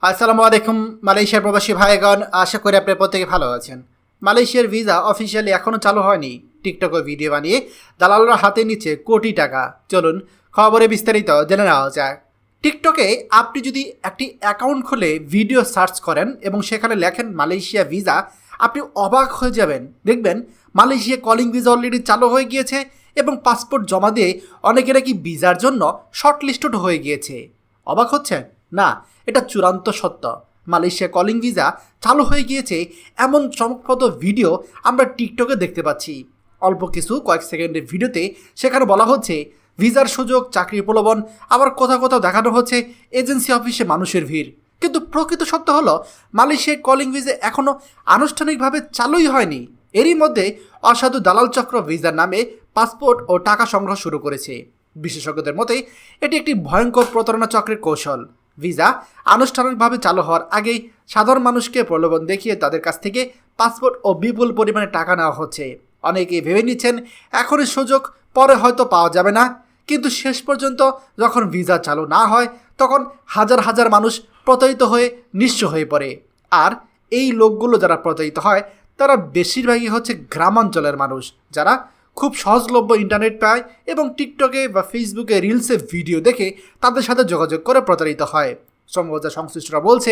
আসসালামু আলাইকুম মালয়েশিয়ার প্রবাসী ভাইগণ, আশা করি আপনারা প্রত্যেকে ভালো আছেন। মালয়েশিয়ার ভিসা অফিসিয়ালি এখনও চালু হয়নি। টিকটকে ভিডিও বানিয়ে দালালরা হাতে নিচ্ছে কোটি টাকা। চলুন খবরে বিস্তারিত জেনে নেওয়া যাক। টিকটকে আপনি যদি একটি অ্যাকাউন্ট খুলে ভিডিও সার্চ করেন এবং সেখানে লেখেন মালয়েশিয়া ভিসা, আপনি অবাক হয়ে যাবেন। দেখবেন মালয়েশিয়া কলিং ভিসা অলরেডি চালু হয়ে গিয়েছে এবং পাসপোর্ট জমা দিয়ে অনেকে নাকি ভিসার জন্য শর্টলিস্টেড হয়ে গিয়েছে। অবাক হচ্ছেন? না, এটা চূড়ান্ত সত্য। মালয়েশিয়া কলিং ভিসা চালু হয়ে গিয়েছে এমন চমকপ্রদ ভিডিও আমরা টিকটকে দেখতে পাচ্ছি। অল্প কিছু কয়েক সেকেন্ডের ভিডিওতে সেখানে বলা হচ্ছে ভিসার সুযোগ, চাকরির প্রলোভন, আবার কোথাও কোথাও দেখানো হচ্ছে এজেন্সি অফিসে মানুষের ভিড়। কিন্তু প্রকৃত সত্য হলো মালয়েশিয়ার কলিং ভিসা এখনও আনুষ্ঠানিকভাবে চালুই হয়নি। এরই মধ্যে অসাধু দালাল চক্র ভিসার নামে পাসপোর্ট ও টাকা সংগ্রহ শুরু করেছে। বিশেষজ্ঞদের মতে এটি একটি ভয়ঙ্কর প্রতারণা চক্রের কৌশল। ভিসা আনুষ্ঠানিকভাবে চালু হওয়ার আগেই সাধারণ মানুষকে প্রলোভন দেখিয়ে তাদের কাছ থেকে পাসপোর্ট ও বিপুল পরিমাণে টাকা নেওয়া হচ্ছে। অনেকেই ভেবে নিচ্ছেন এখনই সুযোগ, পরে হয়তো পাওয়া যাবে না। কিন্তু শেষ পর্যন্ত যখন ভিসা চালু না হয় তখন হাজার হাজার মানুষ প্রতারিত হয়ে নিঃস্ব হয়ে পড়ে। আর এই লোকগুলো যারা প্রতারিত হয় তারা বেশিরভাগই হচ্ছে গ্রামাঞ্চলের মানুষ, যারা খুব সহজলভ্য ইন্টারনেট পায় এবং টিকটকে বা ফেসবুকে রিলসে ভিডিও দেখে তাদের সাথে যোগাযোগ করে প্রতারিত হয়। সম্ভবত সংশ্লিষ্টরা বলছে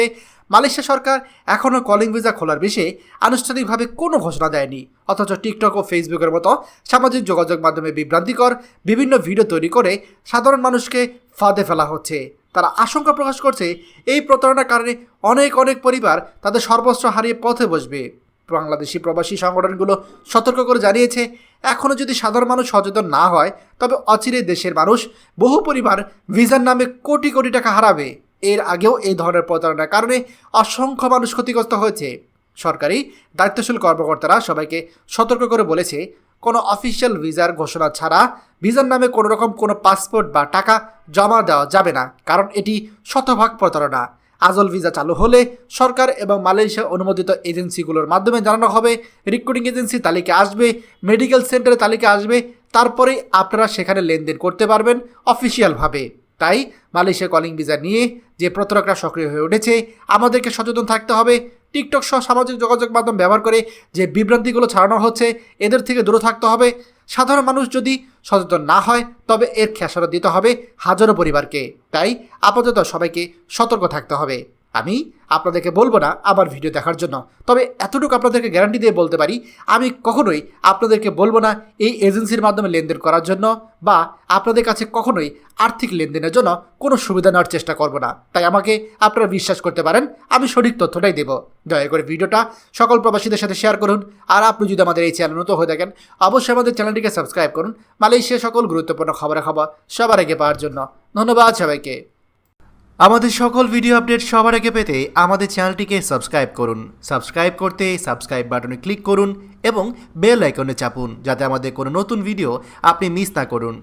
মালয়েশিয়া সরকার এখনও কলিং ভিসা খোলার বিষয়ে আনুষ্ঠানিকভাবে কোনো ঘোষণা দেয়নি, অথচ টিকটক ও ফেসবুকের মতো সামাজিক যোগাযোগ মাধ্যমে বিভ্রান্তিকর বিভিন্ন ভিডিও তৈরি করে সাধারণ মানুষকে ফাঁদে ফেলা হচ্ছে। তারা আশঙ্কা প্রকাশ করছে এই প্রতারণার কারণে অনেক পরিবার তাদের সর্বস্ব হারিয়ে পথে বসবে। বাংলাদেশি প্রবাসী সংগঠনগুলো সতর্ক করে জানিয়েছে এখনও যদি সাধারণ মানুষ সচেতন না হয় তবে অচিরে দেশের মানুষ, বহু পরিবার ভিসার নামে কোটি কোটি টাকা হারাবে। এর আগেও এই ধরনের প্রতারণার কারণে অসংখ্য মানুষ ক্ষতিগ্রস্ত হয়েছে। সরকারি দায়িত্বশীল কর্মকর্তারা সবাইকে সতর্ক করে বলেছে কোনো অফিসিয়াল ভিসার ঘোষণা ছাড়া ভিসার নামে কোনো রকম কোনো পাসপোর্ট বা টাকা জমা দেওয়া যাবে না, কারণ এটি শতভাগ প্রতারণা। আজল ভিসা চালু হলে সরকার এবং মালয়েশিয়া অনুমোদিত এজেন্সিগুলোর মাধ্যমে জানানো হবে, রিক্রুটিং এজেন্সি তালিকা আসবে, মেডিকেল সেন্টারের তালিকা আসবে, তারপরেই আপনারা সেখানে লেনদেন করতে পারবেন অফিসিয়ালভাবে। তাই মালয়েশিয়া কলিং ভিসা নিয়ে যে প্রতারকরা সক্রিয় হয়ে উঠেছে, আমাদেরকে সচেতন থাকতে হবে। টিকটক সহ সামাজিক যোগাযোগ মাধ্যম ব্যবহার করে যে বিভ্রান্তিগুলো ছড়ানো হচ্ছে এদের থেকে দূরে থাকতে হবে। সাধারণ মানুষ যদি সচেতন না হয় তবে এর খেসারত দিতে হবে হাজারো পরিবারকে। তাই আপাতত সবাইকে সতর্ক থাকতে হবে। আমি আপনাদেরকে বলবো না আবার ভিডিও দেখার জন্য, তবে এতটুকু আপনাদেরকে গ্যারান্টি দিয়ে বলতে পারি আমি কখনোই আপনাদেরকে বলবো না এই এজেন্সির মাধ্যমে লেনদেন করার জন্য, বা আপনাদের কাছে কখনোই আর্থিক লেনদেনের জন্য কোনো সুবিধা নেওয়ার চেষ্টা করব না। তাই আমাকে আপনারা বিশ্বাস করতে পারেন, আমি সঠিক তথ্যটাই দেব। দয়া করে ভিডিওটা সকল প্রবাসীদের সাথে শেয়ার করুন। আর আপনি যদি আমাদের এই চ্যানেল নতুন হয়ে থাকেন অবশ্যই আমাদের চ্যানেলটিকে সাবস্ক্রাইব করুন মালয়েশিয়া সকল গুরুত্বপূর্ণ খবর সবার আগে পাওয়ার জন্য। ধন্যবাদ সবাইকে। আমাদের সকল ভিডিও আপডেট সবার আগে পেতে আমাদের চ্যানেলটিকে সাবস্ক্রাইব করুন। সাবস্ক্রাইব করতে সাবস্ক্রাইব বাটনে ক্লিক করুন এবং বেল আইকনে চাপুন, যাতে আমাদের কোনো নতুন ভিডিও আপনি মিস না করুন।